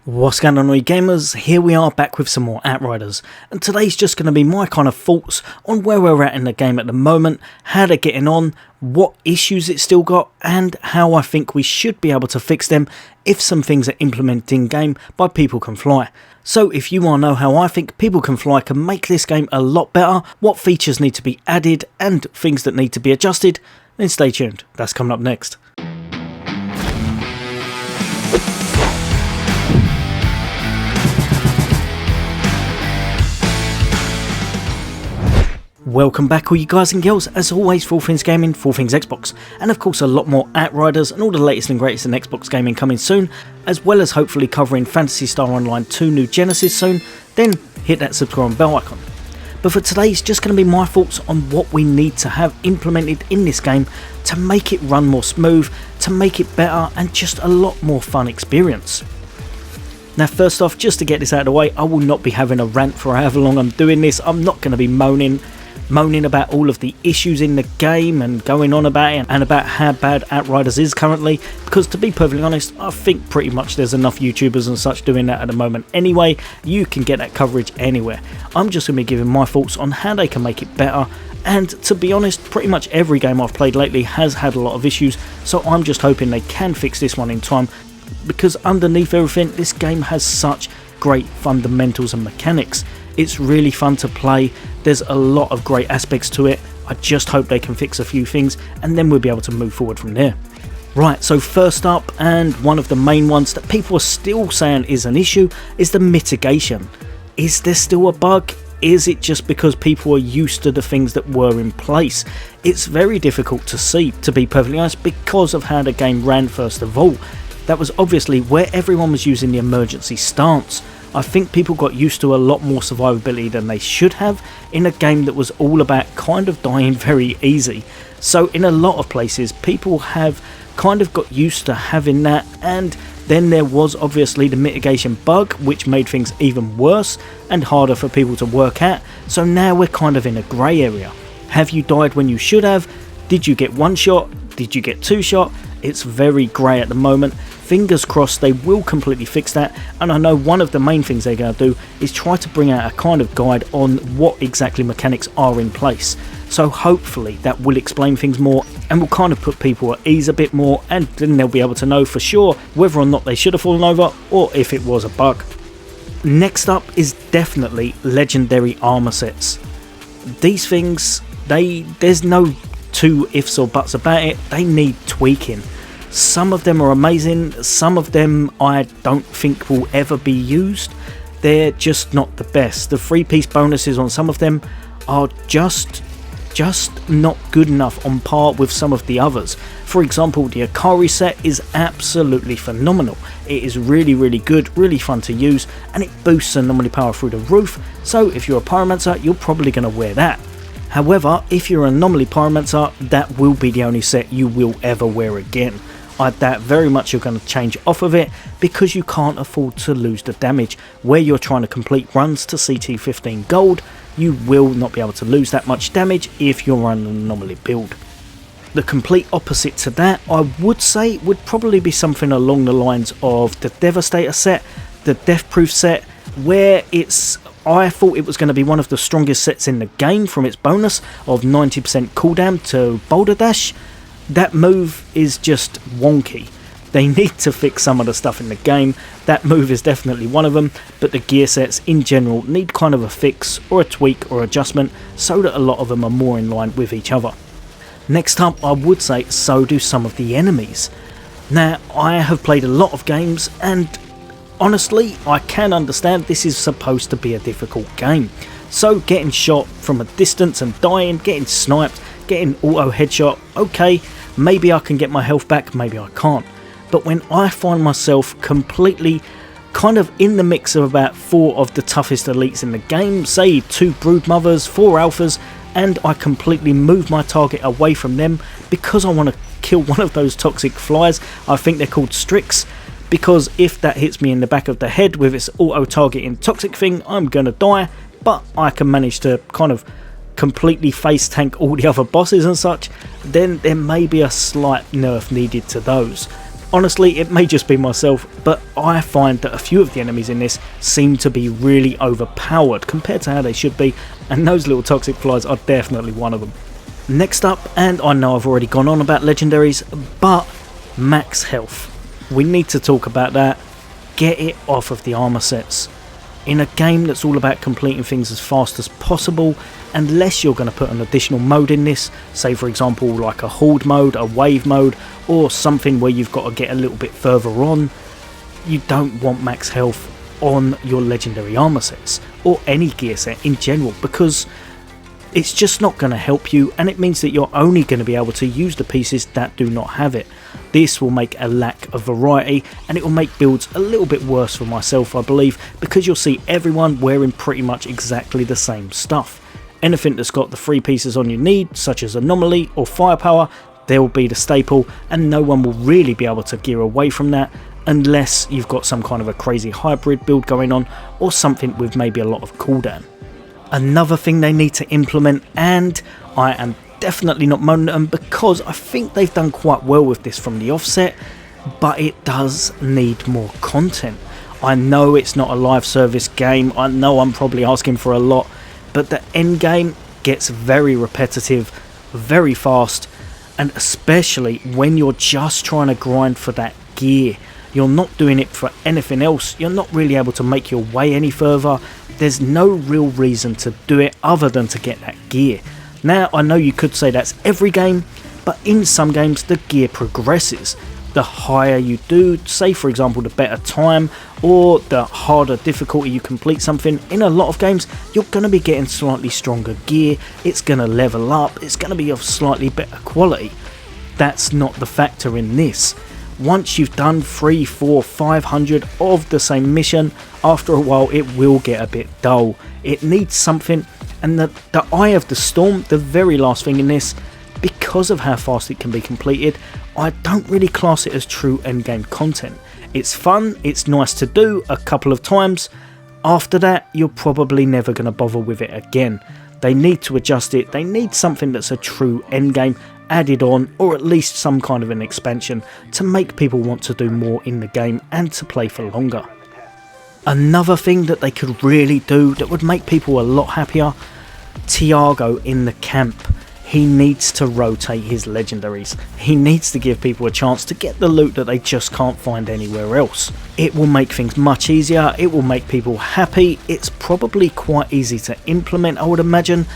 What's going on, all you gamers? Here we are back with some more Outriders, and today's just going to be my kind of thoughts on where we're at in the game at the moment, how they're getting on, what issues it's still got, and how I think we should be able to fix them if some things are implemented in game by People Can Fly. So if you want to know how I think People Can Fly can make this game a lot better, what features need to be added and things that need to be adjusted, then stay tuned, that's coming up next. Welcome back, all you guys and girls, as always, for all things gaming, for all things Xbox, and of course a lot more Outriders and all the latest and greatest in Xbox gaming coming soon, as well as hopefully covering Phantasy Star Online 2 New Genesis soon. Then hit that subscribe and bell icon. But for today, it's just going to be my thoughts on what we need to have implemented in this game to make it run more smooth, to make it better, and just a lot more fun experience. Now first off, just to get this out of the way, I will not be having a rant for however long I'm doing this. I'm not going to be moaning about all of the issues in the game and going on about it and about how bad Outriders is currently, because to be perfectly honest, I think pretty much there's enough YouTubers and such doing that at the moment anyway. You can get that coverage anywhere. I'm just going to be giving my thoughts on how they can make it better, and to be honest, pretty much every game I've played lately has had a lot of issues, so I'm just hoping they can fix this one in time, because underneath everything, this game has such great fundamentals and mechanics. It's really fun to play, there's a lot of great aspects to it. I just hope they can fix a few things and then we'll be able to move forward from there. Right, so first up, and one of the main ones that people are still saying is an issue, is the mitigation. Is there still a bug? Is it just because people are used to the things that were in place? It's very difficult to see, to be perfectly honest, because of how the game ran first of all. That was obviously where everyone was using the emergency stance. I think people got used to a lot more survivability than they should have in a game that was all about kind of dying very easy. So in a lot of places, people have kind of got used to having that, and then there was obviously the mitigation bug, which made things even worse and harder for people to work at. So now we're kind of in a grey area. Have you died when you should have? Did you get one shot? Did you get two shot? It's very grey at the moment. Fingers crossed they will completely fix that, and I know one of the main things they're going to do is try to bring out a kind of guide on what exactly mechanics are in place. So hopefully that will explain things more and will kind of put people at ease a bit more, and then they'll be able to know for sure whether or not they should have fallen over or if it was a bug. Next up is definitely legendary armor sets. These things, there's no two ifs or buts about it, they need tweaking. Some of them are amazing, some of them I don't think will ever be used. They're just not the best. The 3-piece bonuses on some of them are just not good enough on par with some of the others. For example, the Akari set is absolutely phenomenal. It is really good, really fun to use, and it boosts anomaly power through the roof, so if you're a pyromancer, you're probably going to wear that. However, if you're an anomaly pyromancer, that will be the only set you will ever wear again. I doubt very much you're going to change off of it, because you can't afford to lose the damage. Where you're trying to complete runs to CT 15 gold, you will not be able to lose that much damage if you're running an anomaly build. The complete opposite to that, I would say, would probably be something along the lines of the Devastator set, the Death Proof set, where I thought it was going to be one of the strongest sets in the game from its bonus of 90% cooldown to Boulder Dash. That move is just wonky. They need to fix some of the stuff in the game. That move is definitely one of them, but the gear sets in general need kind of a fix or a tweak or adjustment so that a lot of them are more in line with each other. Next up, I would say so do some of the enemies. Now, I have played a lot of games, and honestly, I can understand this is supposed to be a difficult game. So getting shot from a distance and dying, getting sniped, getting auto headshot, okay, maybe I can get my health back, maybe I can't. But when I find myself completely kind of in the mix of about 4 of the toughest elites in the game, say 2 broodmothers, 4 alphas, and I completely move my target away from them because I want to kill one of those toxic flies, I think they're called Strix, because if that hits me in the back of the head with its auto targeting toxic thing, I'm gonna die, but I can manage to kind of completely face tank all the other bosses and such, then there may be a slight nerf needed to those. Honestly, it may just be myself, but I find that a few of the enemies in this seem to be really overpowered compared to how they should be, and those little toxic flies are definitely one of them. Next up, and I know I've already gone on about legendaries, but max health. We need to talk about that. Get it off of the armor sets. In a game that's all about completing things as fast as possible, unless you're going to put an additional mode in this, say for example like a horde mode, a wave mode, or something where you've got to get a little bit further on, you don't want max health on your legendary armor sets, or any gear set in general, because it's just not going to help you, and it means that you're only going to be able to use the pieces that do not have it. This will make a lack of variety, and it will make builds a little bit worse for myself, I believe, because you'll see everyone wearing pretty much exactly the same stuff. Anything that's got the 3 pieces on your need, such as anomaly or firepower, they'll be the staple, and no one will really be able to gear away from that unless you've got some kind of a crazy hybrid build going on, or something with maybe a lot of cooldown. Another thing they need to implement, and I am definitely not moaning at them because I think they've done quite well with this from the offset, but it does need more content. I know it's not a live service game, I know I'm probably asking for a lot, but the end game gets very repetitive, very fast, and especially when you're just trying to grind for that gear. You're not doing it for anything else, you're not really able to make your way any further. There's no real reason to do it other than to get that gear. Now, I know you could say that's every game, but in some games the gear progresses. The higher you do, say for example the better time, or the harder difficulty you complete something, in a lot of games you're going to be getting slightly stronger gear, it's going to level up, it's going to be of slightly better quality. That's not the factor in this. Once you've done 3, 4, 500 of the same mission, after a while it will get a bit dull. It needs something, and the Eye of the Storm, the very last thing in this, because of how fast it can be completed, I don't really class it as true endgame content. It's fun, it's nice to do a couple of times. After that, you're probably never going to bother with it again. They need to adjust it, they need something that's a true endgame added on, or at least some kind of an expansion to make people want to do more in the game and to play for longer. Another thing that they could really do that would make people a lot happier, Tiago in the camp. He needs to rotate his legendaries. He needs to give people a chance to get the loot that they just can't find anywhere else. It will make things much easier, it will make people happy, it's probably quite easy to implement, I would imagine,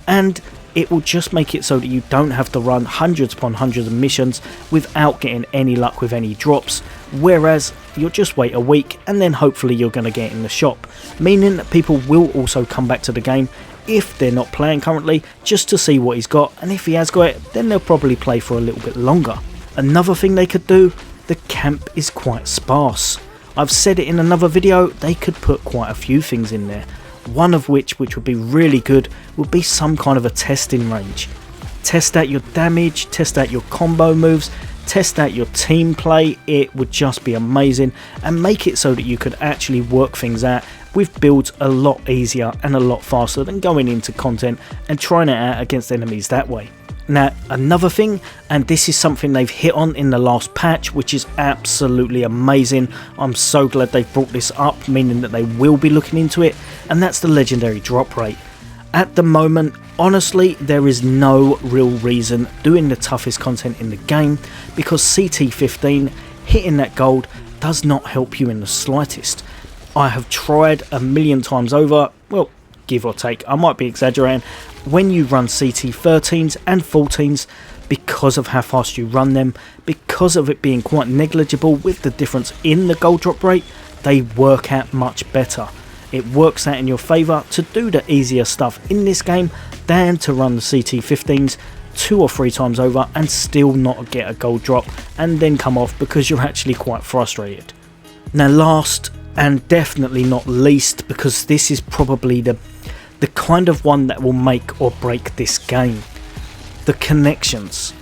and it will just make it so that you don't have to run hundreds upon hundreds of missions without getting any luck with any drops, whereas you'll just wait a week and then hopefully you're going to get in the shop, meaning that people will also come back to the game if they're not playing currently just to see what he's got, and if he has got it then they'll probably play for a little bit longer. Another thing they could do, the camp is quite sparse. I've said it in another video, they could put quite a few things in there. One of which would be really good, would be some kind of a testing range. Test out your damage, test out your combo moves, test out your team play. It would just be amazing, and make it so that you could actually work things out with builds a lot easier and a lot faster than going into content and trying it out against enemies that way. Now, another thing, and this is something they've hit on in the last patch, which is absolutely amazing. I'm so glad they've brought this up, meaning that they will be looking into it, and that's the legendary drop rate. At the moment, honestly, there is no real reason doing the toughest content in the game, because CT15, hitting that gold, does not help you in the slightest. I have tried a million times over, well, give or take, I might be exaggerating. When you run CT13s and 14s, because of how fast you run them, because of it being quite negligible with the difference in the gold drop rate, they work out much better. It works out in your favour to do the easier stuff in this game than to run the CT15s 2 or 3 times over and still not get a gold drop and then come off because you're actually quite frustrated. Now, last and definitely not least, because this is probably the kind of one that will make or break this game, the connections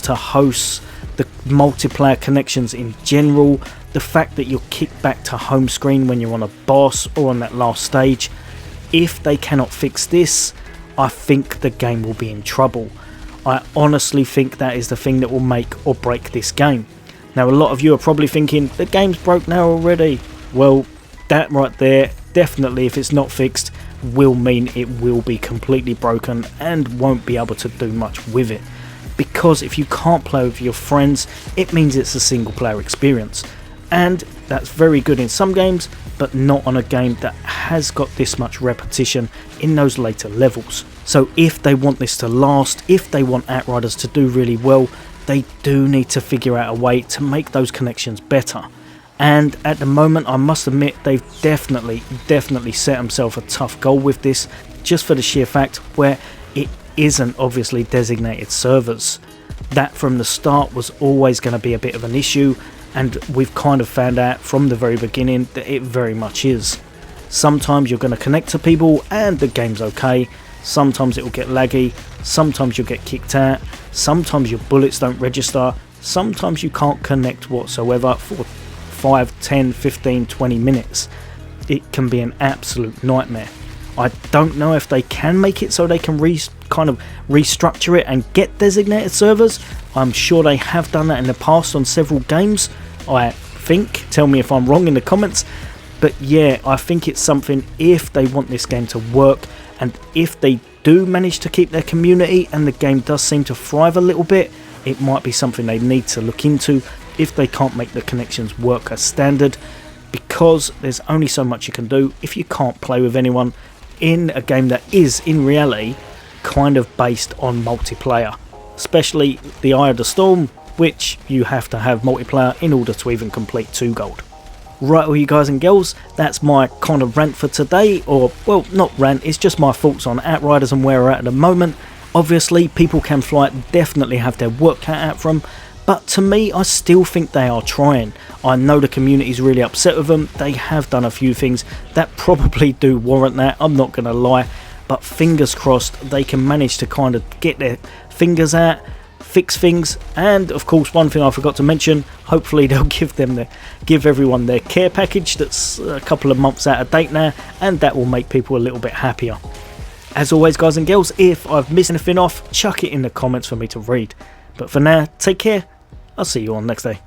to hosts, the multiplayer connections in general, the fact that you're kicked back to home screen when you're on a boss or on that last stage. If they cannot fix this, I think the game will be in trouble. I honestly think that is the thing that will make or break this game. Now a lot of you are probably thinking, the game's broke now already. Well, that right there, definitely if it's not fixed, will mean it will be completely broken and won't be able to do much with it. Because if you can't play with your friends, it means it's a single player experience. And that's very good in some games, but not on a game that has got this much repetition in those later levels. So if they want this to last, if they want Outriders to do really well, they do need to figure out a way to make those connections better. And at the moment, I must admit, they've definitely set themselves a tough goal with this, just for the sheer fact where it isn't obviously designated servers. That from the start was always going to be a bit of an issue, and we've kind of found out from the very beginning that it very much is. Sometimes you're going to connect to people and the game's okay, sometimes it will get laggy, sometimes you'll get kicked out, sometimes your bullets don't register, sometimes you can't connect whatsoever for 5, 10, 15, 20 minutes. It can be an absolute nightmare. I don't know if they can make it so they can kind of restructure it and get designated servers. I'm sure they have done that in the past on several games, I think. Tell me if I'm wrong in the comments. But yeah, I think it's something, if they want this game to work, and if they do manage to keep their community and the game does seem to thrive a little bit, it might be something they need to look into if they can't make the connections work as standard, because there's only so much you can do if you can't play with anyone in a game that is, in reality, kind of based on multiplayer. Especially the Eye of the Storm, which you have to have multiplayer in order to even complete 2 gold. Right, all you guys and girls, that's my kind of rant for today, or, well, not rant, it's just my thoughts on Outriders and where we're at the moment. Obviously, People Can Fly definitely have their work cut out for them, but to me, I still think they are trying. I know the community's really upset with them. They have done a few things that probably do warrant that, I'm not going to lie. But fingers crossed, they can manage to kind of get their fingers out, fix things. And of course, one thing I forgot to mention, hopefully they'll give everyone their care package that's a couple of months out of date now. And that will make people a little bit happier. As always, guys and girls, if I've missed anything off, chuck it in the comments for me to read. But for now, take care. I'll see you all next day.